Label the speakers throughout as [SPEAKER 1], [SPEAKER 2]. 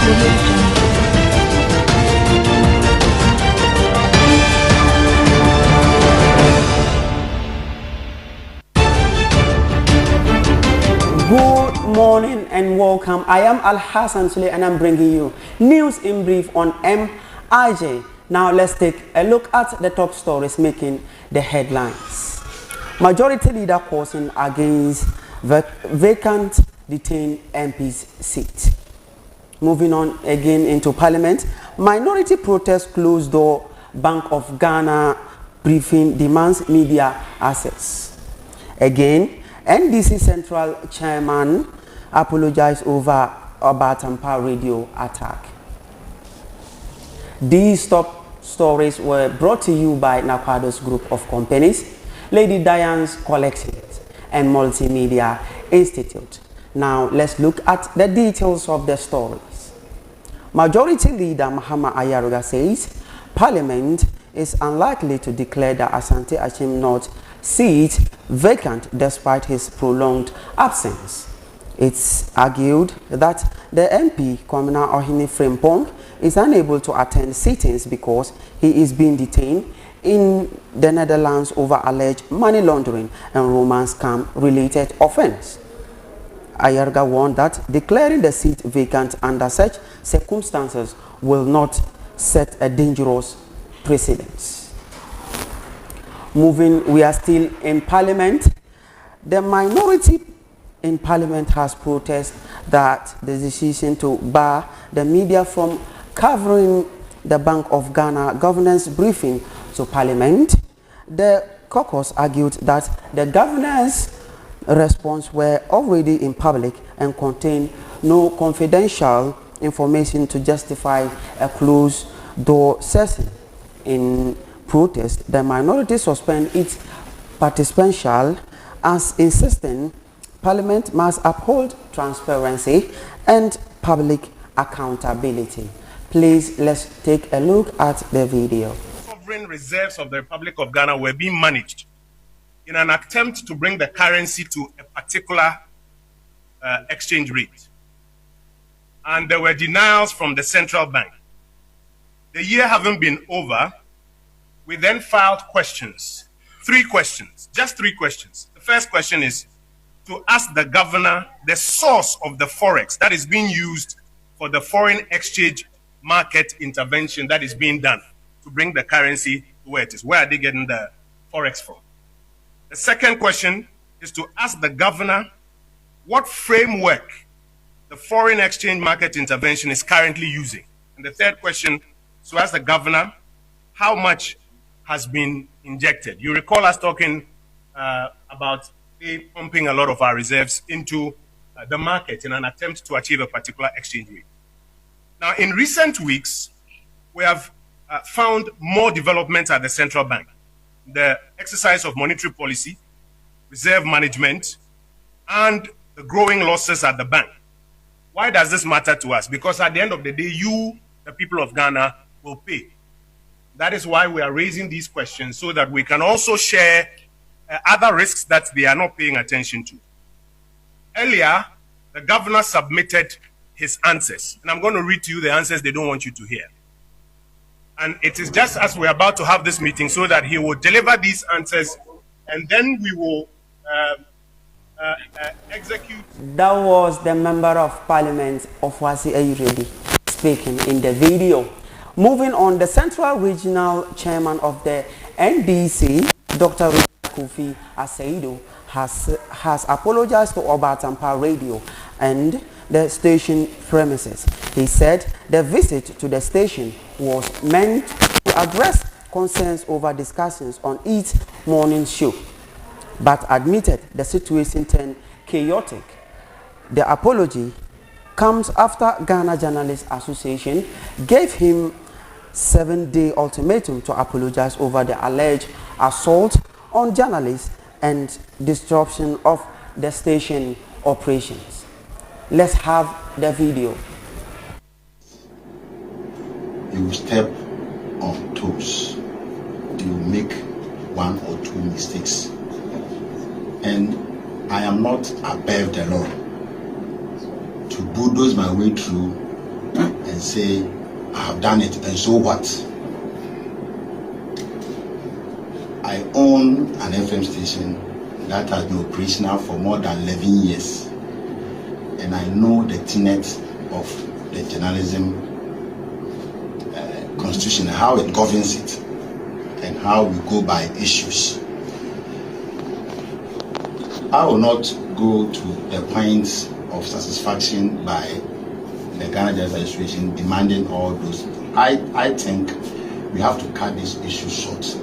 [SPEAKER 1] Good morning and welcome. I am Al-Hassan SULLEY and I'm bringing you news in brief on MIJ. Now let's take a look at the top stories making the headlines. Majority leader caution against vacant detained MP's seat. Moving on again into Parliament, minority protest closed door, Bank of Ghana briefing demands media access. Again, NDC Central Chairman apologized over Obatampa radio attack. These top stories were brought to you by Nakwado's group of companies, Lady Diane's Collections, and Multimedia Institute. Now let's look at the details of the stories. Majority Leader Muhammad Ayaruga says Parliament is unlikely to declare the Asante Achim North seat vacant despite his prolonged absence. It's argued that the MP, Commissioner Ohini Frimpong, is unable to attend sittings because he is being detained in the Netherlands over alleged money laundering and romance scam related offense. Ayarga warned that declaring the seat vacant under such circumstances will not set a dangerous precedent. Moving, we are still in Parliament. The minority in Parliament has protested that the decision to bar the media from covering the Bank of Ghana governance briefing to Parliament. The caucus argued that the governor's response were already in public and contained no confidential information to justify a closed door session. In protest, the minority suspend its participation as insisting Parliament must uphold transparency and public accountability. Please, let's take a look at the video.
[SPEAKER 2] Sovereign reserves of the Republic of Ghana were being managed in an attempt to bring the currency to a particular exchange rate. And there were denials from the central bank. The year having been over, we then filed questions, 3 questions, just 3 questions. The first question is to ask the governor the source of the forex that is being used for the foreign exchange market intervention that is being done to bring the currency to where it is. Where are they getting the forex from? The second question is to ask the governor what framework the foreign exchange market intervention is currently using. And the third question is to ask the governor how much has been injected. You recall us talking about pumping a lot of our reserves into the market in an attempt to achieve a particular exchange rate. Now, in recent weeks, we have found more developments at the central bank. The exercise of monetary policy, reserve management, and the growing losses at the bank. Why does this matter to us? Because at the end of the day, you, the people of Ghana, will pay. That is why we are raising these questions, so that we can also share other risks that they are not paying attention to. Earlier, the governor submitted his answers, and I'm going to read to you the answers they don't want you to hear. And it is just as we're about to have this meeting, so that he will deliver these answers, and then we will execute.
[SPEAKER 1] That was the Member of Parliament of Wasi Ayuredi speaking in the video. Moving on, the Central Regional Chairman of the NDC, Dr. Kofi Aseido, has apologized to Obatampa Radio and the station premises. He said the visit to the station was meant to address concerns over discussions on its morning show, but admitted the situation turned chaotic. The apology comes after Ghana Journalists Association gave him 7-day ultimatum to apologize over the alleged assault on journalists and disruption of the station operations. Let's have the video.
[SPEAKER 3] You step on toes. You make 1 or 2 mistakes. And I am not above the law to bulldoze my way through and say, I have done it, and so what? I own an FM station that has been operational for more than 11 years, and I know the tenets of the journalism constitution, how it governs it, and how we go by issues. I will not go to the point of satisfaction by the Ghana Journalists Association demanding all those. I think we have to cut this issue short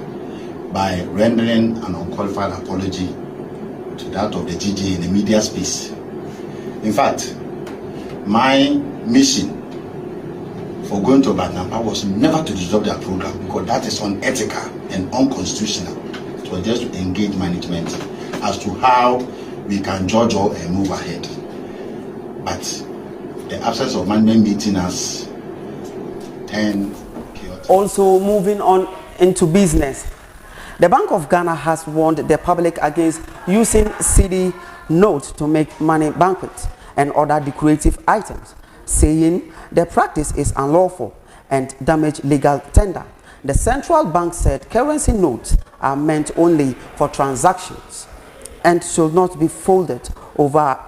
[SPEAKER 3] by rendering an unqualified apology to that of the GJ in the media space. In fact, my mission for going to Batampa was never to disrupt their program, because that is unethical and unconstitutional. It was just to engage management as to how we can judge or move ahead. But the absence of management meeting has turned chaotic.
[SPEAKER 1] Also moving on into business. The Bank of Ghana has warned the public against using CD notes to make money banquets and other decorative items, saying the practice is unlawful and damage legal tender. The central bank said currency notes are meant only for transactions and should not be folded over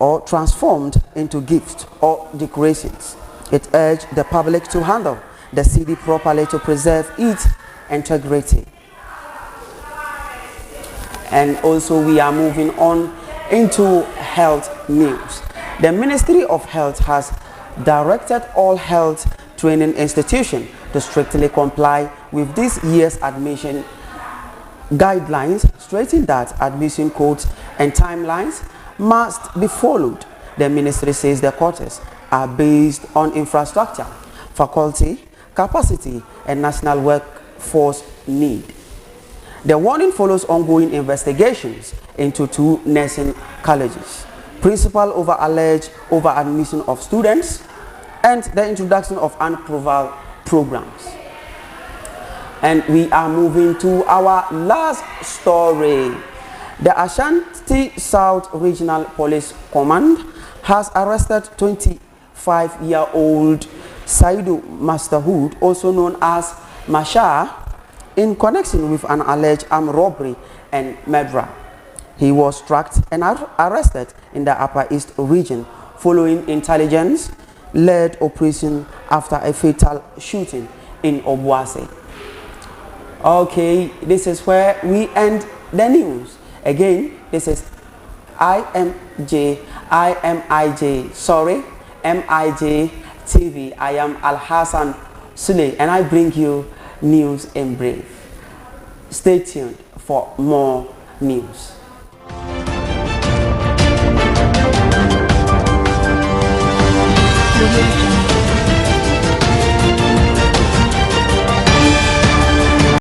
[SPEAKER 1] or transformed into gifts or decorations. It urged the public to handle the CD properly to preserve its integrity. And also we are moving on into health news. The Ministry of Health has directed all health training institutions to strictly comply with this year's admission guidelines, stating that admission codes and timelines must be followed. The ministry says the courses are based on infrastructure, faculty, capacity, and national workforce need. The warning follows ongoing investigations into 2 nursing colleges, principal over alleged over-admission of students, and the introduction of unproved programs. And we are moving to our last story. The Ashanti South Regional Police Command has arrested 25-year-old Saidu Masterhood, also known as Masha, in connection with an alleged armed robbery and murder. He was tracked and arrested in the Upper East region following intelligence-led operation after a fatal shooting in Obuasi. Okay, this is where we end the news. Again, this is MIJ TV. I am Al-Hassan Sulley, and I bring you news in brief. Stay tuned for more news.